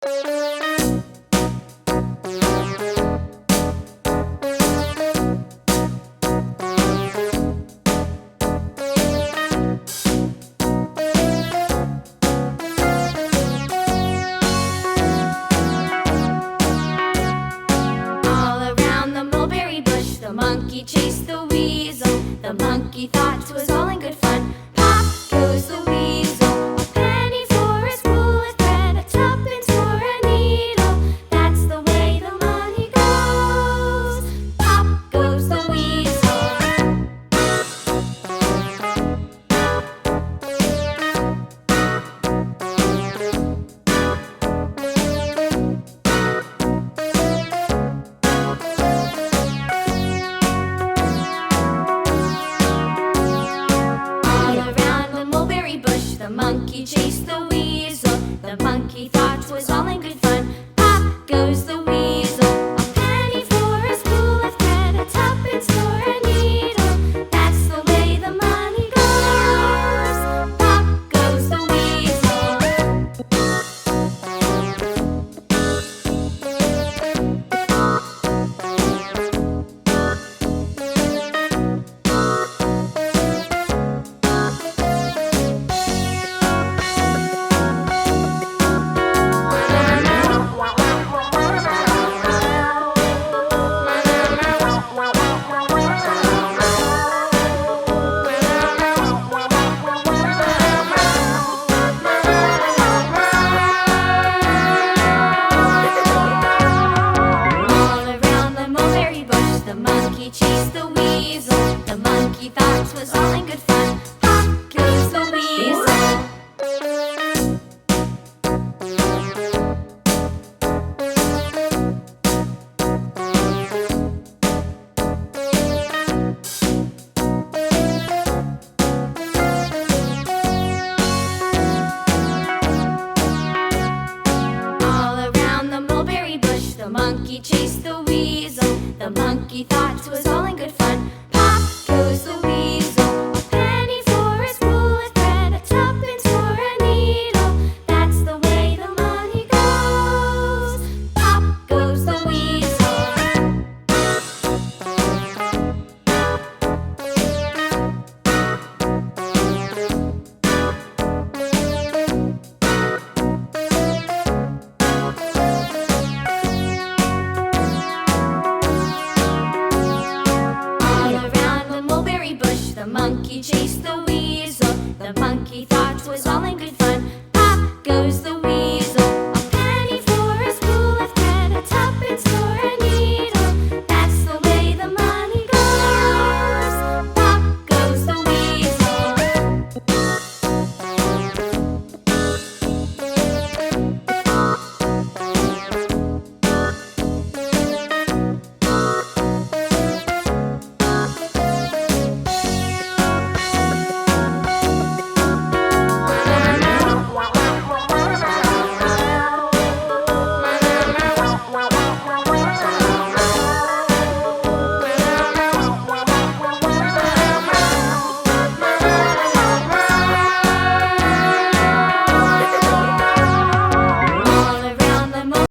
All around the mulberry bush, the monkey chased the weasel. The monkey thought 'twas all in good fun. Pop goes the weasel, a penny for a spool of thread, a tuppence for a needle. That's the way the money goes. Pop goes the weasel. All around the mulberry bush, the monkey chased the weasel. The monkey thought 'twas all in good fun. Pop goes the weasel, a penny for a spool of thread, a tuppence for a needle. That's the way the money goes. Pop goes the weasel. All around the mulberry bush, the monkey chased the weasel. The monkey thought 'twas all in good fun. Pop goes the weasel. All around the mulberry bush, the monkey chased